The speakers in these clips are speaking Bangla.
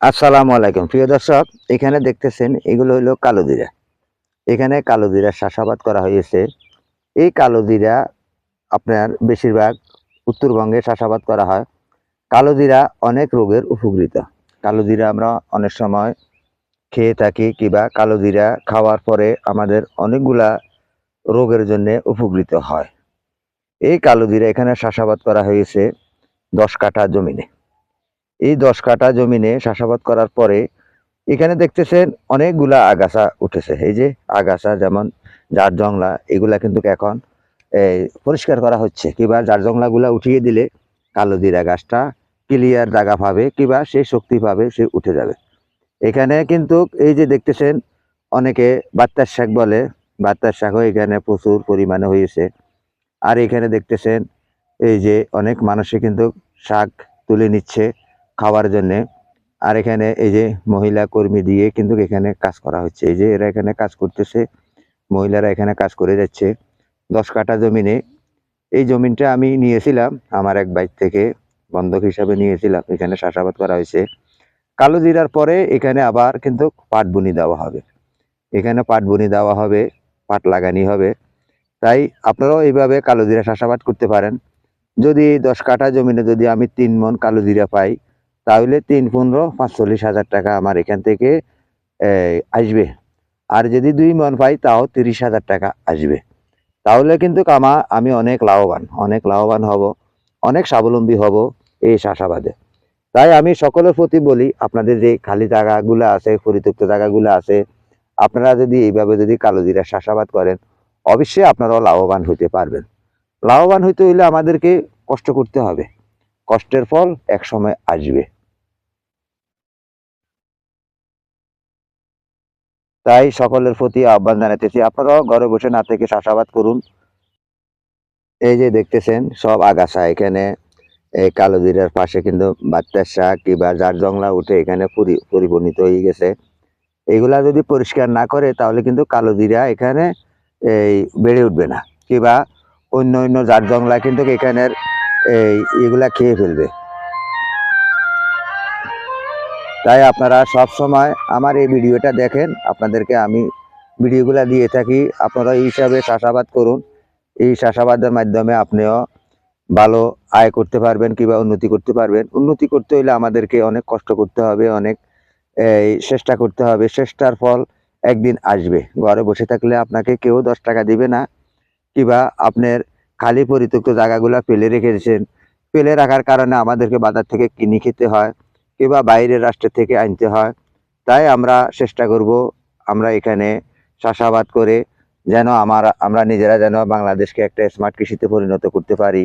আসসালামু আলাইকুম প্রিয় দর্শক। এখানে দেখতেছেন এগুলো হলো কালোজিরা। এখানে কালোজিরার চাষাবাদ করা হয়েছে। এই কালোজিরা আপনার বেশিরভাগ উত্তরবঙ্গে চাষাবাদ করা হয়। কালোজিরা অনেক রোগের উপকৃত। কালোজিরা আমরা অনেক সময় খেয়ে থাকি কিংবা কালোজিরা খাওয়ার পরে আমাদের অনেকগুলা রোগের জন্য উপকৃত হয়। এই কালোজিরা এখানে চাষাবাদ করা হয়েছে 10 কাঠা জমিনে। এই 10 কাঠা জমিনে চাষাবাদ করার পরে এখানে দেখতেছেন অনেকগুলা আগাছা উঠেছে। এই যে আগাছা যেমন জার জংলা এগুলা কিন্তু এখন এই পরিষ্কার করা হচ্ছে কিংবা জার জংলাগুলা উঠিয়ে দিলে কালোজিরা গাছটা ক্লিয়ার জায়গা পাবে কিংবা সে শক্তি পাবে, সে উঠে যাবে। এখানে কিন্তু এই যে দেখতেছেন অনেকে বাত্তার শাক বলে, বাত্তার শাকও এখানে প্রচুর পরিমাণে হয়েছে। আর এখানে দেখতেছেন এই যে অনেক মানুষে কিন্তু শাক তুলে নিচ্ছে খাওয়ার জন্যে। আর এখানে এই যে মহিলা কর্মী দিয়ে কিন্তু এখানে কাজ করা হচ্ছে। এই যে এরা এখানে কাজ করতেছে, মহিলারা এখানে কাজ করে যাচ্ছে 10 কাঠা জমিনে। এই জমিনটা আমি নিয়েছিলাম আমার এক ভাই থেকে, বন্ধক হিসাবে নিয়েছিলাম। এখানে চাষাবাদ করা হয়েছে। কালোজিরার পরে এখানে আবার কিন্তু পাট বুনি দেওয়া হবে। এখানে পাট বুনি দেওয়া হবে, পাট লাগানি হবে। তাই আপনারাও এইভাবে কালোজিরা চাষাবাদ করতে পারেন। যদি 10 কাঠা জমিনে যদি আমি 3 মণ কালোজিরা পাই, তাহলে 3 15 45,000 টাকা আমার এখান থেকে আসবে। আর যদি 2 মণ পাই তাও 30,000 টাকা আসবে। তাহলে কিন্তু আমি অনেক লাভবান হব, অনেক স্বাবলম্বী হব এই চাষাবাদে। তাই আমি সকলের প্রতি বলি, আপনাদের যে খালি জায়গাগুলো আছে, পরিত্যক্ত জায়গাগুলো আছে, আপনারা যদি এইভাবে যদি কালোজিরা চাষাবাদ করেন, অবশ্যই আপনারাও লাভবান হইতে পারবেন। লাভবান হইতে হইলে আমাদেরকে কষ্ট করতে হবে। কষ্টের ফল একসময় আসবে। তাই সকলের প্রতি আহ্বান জানাতেছি, আপনারাও ঘরে বসে না থেকে চাষাবাদ করুন। এই যে দেখতেছেন সব আগাছা এখানে, এই কালোজিরার পাশে কিন্তু বাত্তার শাক কিংবা জার জংলা উঠে এখানে পরিপূর্ণিত হয়ে গেছে। এগুলা যদি পরিষ্কার না করে তাহলে কিন্তু কালোজিরা এখানে এই বেড়ে উঠবে না কিংবা অন্য জার জংলা কিন্তু এখানের এগুলা খেয়ে ফেলবে। তাই আপনারা সব সময় আমার এই ভিডিওটা দেখেন, আপনাদেরকে আমি ভিডিওগুলা দিয়ে থাকি। আপনারা এই হিসাবে চাষাবাদ করুন। এই চাষাবাদের মাধ্যমে আপনিও ভালো আয় করতে পারবেন কিংবা উন্নতি করতে পারবেন। উন্নতি করতে হলে আমাদেরকে অনেক কষ্ট করতে হবে, অনেক চেষ্টা করতে হবে। চেষ্টার ফল একদিন আসবে। ঘরে বসে থাকলে আপনাকে কেউ 10 টাকা দিবে না কিংবা আপনার খালি পরিত্যক্ত জায়গাগুলা ফেলে রেখেছেন। ফেলে রাখার কারণে আমাদেরকে বাজার থেকে কিনে খেতে হয় কিংবা বাইরের রাষ্ট্র থেকে আনতে হয়। তাই আমরা চেষ্টা করব আমরা এখানে চাষাবাদ করে যেন আমরা নিজেরা যেন বাংলাদেশকে একটা স্মার্ট কৃষিতে পরিণত করতে পারি,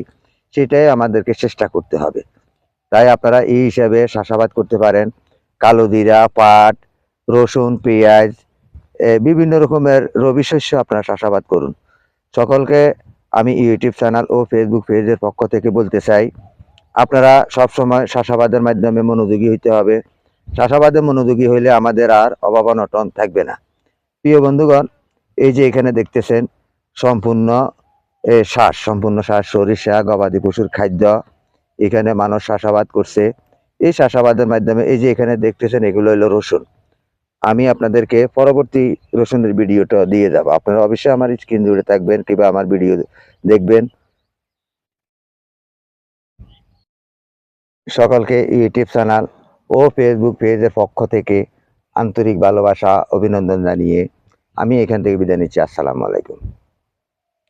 সেটাই আমাদেরকে চেষ্টা করতে হবে। তাই আপনারা এই হিসাবে চাষাবাদ করতে পারেন। কালোজিরা, পাট, রসুন, পেঁয়াজ, বিভিন্ন রকমের রবি শস্য আপনারা চাষাবাদ করুন। সকলকে আমি ইউটিউব চ্যানেল ও ফেসবুক পেজের পক্ষ থেকে বলতে চাই, আপনারা সবসময় চাষাবাদের মাধ্যমে মনোযোগী হইতে হবে। চাষাবাদে মনোযোগী হইলে আমাদের আর অভাব অনটন থাকবে না। প্রিয় বন্ধুগণ, এই যে এখানে দেখতেছেন সম্পূর্ণ সম্পূর্ণ শ্বাস, সরিষা, গবাদি পশুর খাদ্য এখানে মানুষ চাষাবাদ করছে। এই চাষাবাদের মাধ্যমে এই যে এখানে দেখতেছেন এগুলো হলো রসুন। আমি আপনাদেরকে পরবর্তী রসুনের ভিডিওটা দিয়ে যাব। আপনারা অবশ্যই আমার স্ক্রিন জুড়ে থাকবেন কিংবা আমার ভিডিও দেখবেন। সকলকে ইউটিউব চ্যানেল ও ফেসবুক পেজের পক্ষ থেকে আন্তরিক ভালোবাসা, অভিনন্দন জানিয়ে আমি এখান থেকে বিদায় নিচ্ছি। আসসালামু আলাইকুম।